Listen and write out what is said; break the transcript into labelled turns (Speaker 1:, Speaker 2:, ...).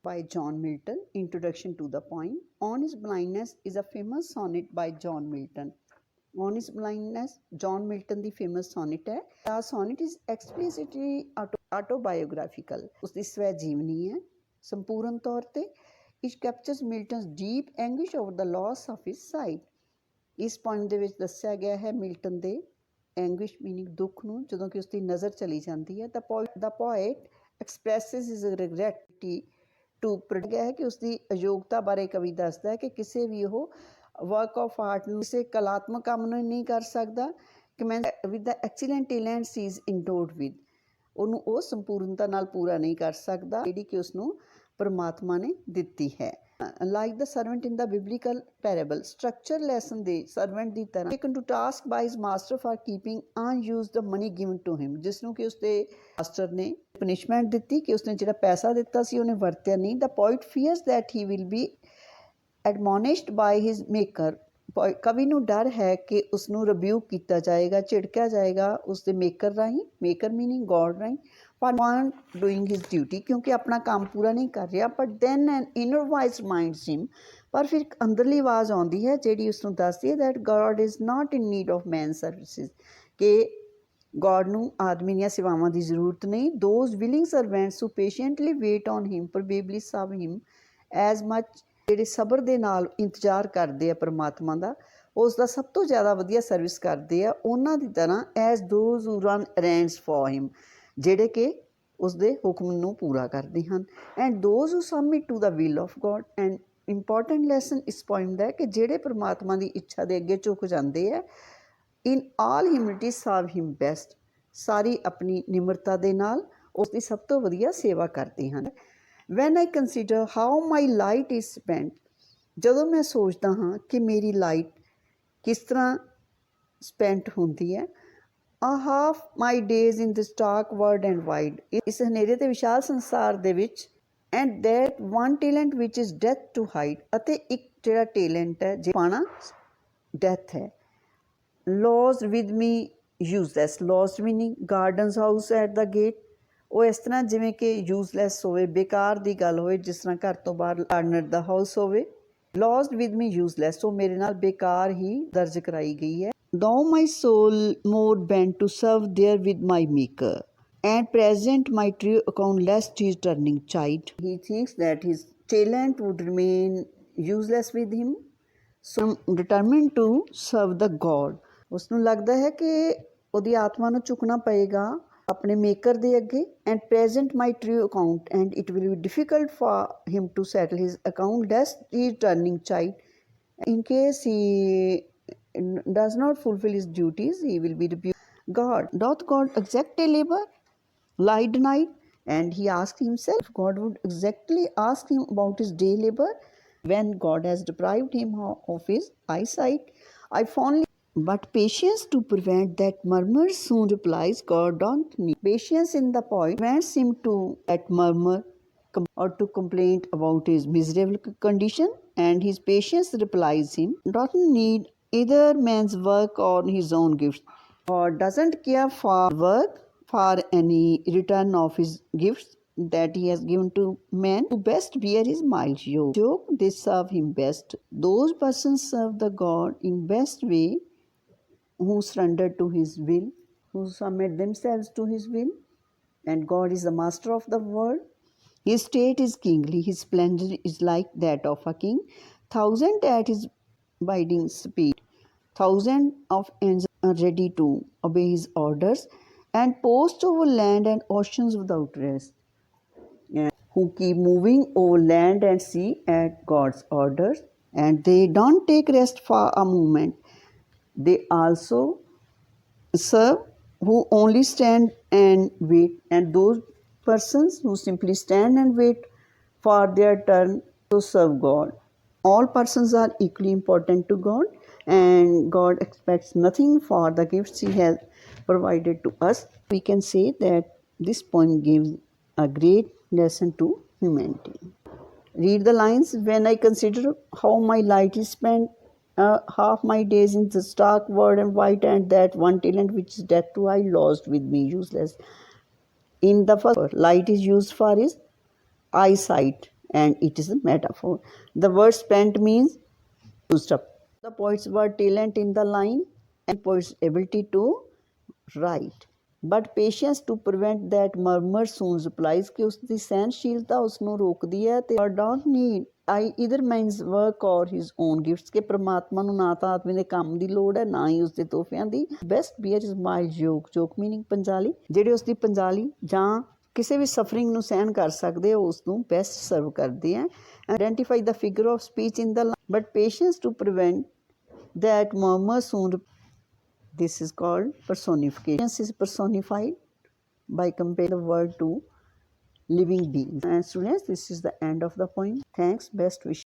Speaker 1: by John Milton. Introduction to the poem. On His Blindness is a famous sonnet by John Milton. On His Blindness, John Milton the famous sonnet है. The sonnet is explicitly autobiographical. उसकी स्वै जीवनी है संपूर्ण तौर ते. It captures Milton's deep anguish over the loss of his sight. इस poem ਦੇ ਵਿੱਚ ਦੱਸਿਆ ਗਿਆ ਹੈ ਮਿਲਟਨ ਦੇ anguish meaning ਦੁੱਖ ਨੂੰ ਜਦੋਂ ਕਿ ਉਸਦੀ ਨਜ਼ਰ ਚਲੀ ਜਾਂਦੀ ਹੈ. The poet expresses his regret to ਗਿਆ ਹੈ ਕਿ ਉਸਦੀ ਅਯੋਗਤਾ ਬਾਰੇ ਕਵੀ ਦੱਸਦਾ ਹੈ ਕਿ ਕਿਸੇ ਵੀ ਉਹ ਵਰਕ ਆਫ ਆਰਟ ਨੂੰ ਕਿਸੇ ਕਲਾਤਮਕ ਕੰਮ ਨੂੰ ਨਹੀਂ ਕਰ ਸਕਦਾ ਕਿ ਮੈਂ with the excellent talent he is endowed with ਉਹਨੂੰ ਉਹ ਸੰਪੂਰਨਤਾ ਨਾਲ ਪੂਰਾ ਨਹੀਂ ਕਰ ਸਕਦਾ ਜਿਹੜੀ ਕਿ ਉਸਨੂੰ ਪਰਮਾਤਮਾ ਨੇ ਦਿੱਤੀ ਹੈ. Like the servant in the biblical parable structure lesson ਦੇ ਸਰਵੈਂਟ ਦੀ ਤਰ੍ਹਾਂ taken to task by his master for keeping unused the money given to him ਜਿਸ ਨੂੰ ਕਿ ਉਸਦੇ ਮਾਸਟਰ ਨੇ ਪਨਿਸ਼ਮੈਂਟ ਦਿੱਤੀ ਕਿ ਉਸਨੇ ਜਿਹੜਾ ਪੈਸਾ ਦਿੱਤਾ ਸੀ ਉਹਨੇ ਵਰਤਿਆ ਨਹੀਂ. The poet fears that he will be admonished by his maker ਕਵੀ ਨੂੰ ਡਰ ਹੈ ਕਿ ਉਸਨੂੰ ਰਿਬਿਊਕ ਕੀਤਾ ਜਾਏਗਾ ਝਿੜਕਿਆ ਜਾਏਗਾ ਉਸਦੇ ਮੇਕਰ ਰਾਹੀਂ ਮੇਕਰ ਮੀਨਿੰਗ ਗੋਡ ਰਾਹੀਂ for not doing his duty ਕਿਉਂਕਿ ਆਪਣਾ ਕੰਮ ਪੂਰਾ ਨਹੀਂ ਕਰ ਰਿਹਾ. but then an inner voice reminds him ਪਰ ਫਿਰ ਇੱਕ ਅੰਦਰਲੀ ਆਵਾਜ਼ ਆਉਂਦੀ ਹੈ ਜਿਹੜੀ ਉਸਨੂੰ ਦੱਸਦੀ ਹੈ that God is not in need of man's services ਕਿ God ਨੂੰ ਆਦਮੀ ਦੀਆਂ ਸੇਵਾਵਾਂ ਦੀ ਜ਼ਰੂਰਤ ਨਹੀਂ. those willing servants who patiently wait on him probably serve him as much ਜਿਹੜੇ ਸਬਰ ਦੇ ਨਾਲ ਇੰਤਜ਼ਾਰ ਕਰਦੇ ਆ ਪਰਮਾਤਮਾ ਦਾ ਉਸ ਦਾ ਸਭ ਤੋਂ ਜ਼ਿਆਦਾ ਵਧੀਆ ਸਰਵਿਸ ਕਰਦੇ ਆ ਉਹਨਾਂ ਦੀ ਤਰ੍ਹਾਂ as those who run errands for him ਜਿਹੜੇ ਕਿ ਉਸਦੇ ਹੁਕਮ ਨੂੰ ਪੂਰਾ ਕਰਦੇ ਹਨ. And those who submit to the will of God. And important lesson ਇਸ ਪੋਇਮ ਦਾ ਕਿ ਜਿਹੜੇ ਪਰਮਾਤਮਾ ਦੀ ਇੱਛਾ ਦੇ ਅੱਗੇ ਝੁਕ ਜਾਂਦੇ ਹੈ ਇਨ ਆਲ ਹਿਊਮਿਲਿਟੀ ਸਰਵ ਹਿਮ ਬੈਸਟ ਸਾਰੀ ਆਪਣੀ ਨਿਮਰਤਾ ਦੇ ਨਾਲ ਉਸ ਦੀ ਸਭ ਤੋਂ ਵਧੀਆ ਸੇਵਾ ਕਰਦੇ ਹਨ. Van I consider how my light is spent ਜਦੋਂ ਮੈਂ ਸੋਚਦਾ ਹਾਂ ਕਿ ਮੇਰੀ ਲਾਈਟ ਕਿਸ ਤਰ੍ਹਾਂ ਸਪੈਂਟ ਹੁੰਦੀ ਹੈ. half my days in this dark world and wide ਇਸ ਹਨੇਰੇ ਤੇ ਵਿਸ਼ਾਲ ਸੰਸਾਰ ਦੇ ਵਿੱਚ and that one talent which is death to hide ਅਤੇ ਇੱਕ ਜਿਹੜਾ ਟੈਲੈਂਟ ਹੈ ਜੇ ਪਾਣਾ ਡੈਥ ਹੈ. lost with me useless lost meaning gardens house at the gate ਉਹ ਇਸ ਤਰ੍ਹਾਂ ਜਿਵੇਂ ਕਿ ਯੂਜ਼ਲੈਸ ਹੋਵੇ ਬੇਕਾਰ ਦੀ ਗੱਲ ਹੋਵੇ ਜਿਸ ਤਰ੍ਹਾਂ ਘਰ ਤੋਂ ਬਾਹਰ ਗਾਰਡਨਰ ਦਾ ਹਾਊਸ ਹੋਵੇ. lost with me useless ਉਹ ਮੇਰੇ ਨਾਲ ਬੇਕਾਰ ਹੀ ਦਰਜ ਕਰਾਈ ਗਈ ਹੈ. Though my soul more bent to serve there with my maker, and present my true account lest his turning child. He thinks that his talent would remain useless with him, so determined to serve the God. ਉਸਨੂੰ ਲੱਗਦਾ ਹੈ ਕਿ ਉਹਦੀ ਆਤਮਾ ਨੂੰ ਝੁਕਣਾ ਪਏਗਾ ਆਪਣੇ ਮੇਕਰ ਦੇ ਅੱਗੇ. and present my true account and it will be difficult for him to settle his account lest his turning child in case he does not fulfill his duties he will be rebuked. God doth God exact a labor lie denied. And he asked himself God would exactly ask him about his day labor when God has deprived him of his eyesight. I fondly but patience to prevent that murmur soon replies God don't need patience in the poet prevents him to that murmur or to complain about his miserable condition. And his patience replies him doesn't need either man's work or his own gifts or doesn't care for work for any return of his gifts that he has given to men who best bear his mild yoke. They serve him best. Those persons serve the God in best way who surrender to his will, who submit themselves to his will. And God is the master of the world. His state is kingly, his splendor is like that of a king. Thousand at his bidding speed, thousand of angels are ready to obey his orders and post over land and oceans without rest, who keep moving over land and sea at God's orders, and they don't take rest for a moment. They also serve who only stand and wait, and those persons who simply stand and wait for their turn to serve God. All persons are equally important to God, and God expects nothing for the gifts he has provided to us. We can say that this poem gives a great lesson to humanity. Read the lines. When I consider how my light is spent, half my days in the stark world and white, and that one talent which is death to I lost with me useless. In the first, light is used for his eyesight, and it is a metaphor. The word spent means used up. The poet's word talent in the line and poet's ability to write. But patience to prevent that murmur soon supplies ਕਿ ਉਸਦੀ ਸਹਿਨਸ਼ੀਲਤਾ ਉਸਨੂੰ ਰੋਕਦੀ ਹੈ ਤੇ don't need I either means work or his own gifts ਕਿ ਪ੍ਰਮਾਤਮਾ ਨੂੰ ਨਾ ਤਾਂ ਆਦਮੀ ਦੇ ਕੰਮ ਦੀ ਲੋੜ ਹੈ ਨਾ ਹੀ ਉਸਦੇ ਤੋਹਫਿਆਂ ਦੀ best bear is mild joke meaning ਪੰਜਾਲੀ ਜਿਹੜੇ ਉਸਦੀ ਪੰਜਾਲੀ ਜਾਂ ਕਿਸੇ ਵੀ ਸਫਰਿੰਗ ਨੂੰ ਸਹਿਨ ਕਰ ਸਕਦੇ ਹੋ ਉਸ ਨੂੰ ਬੈਸਟ ਸਰਵ ਕਰਦੇ ਆ identify the figure of speech in the but patience to prevent that murmur soon. This is called personification. Is personified by comparing the word to living beings. And students, this is the end of the poem. Thanks. Best wishes.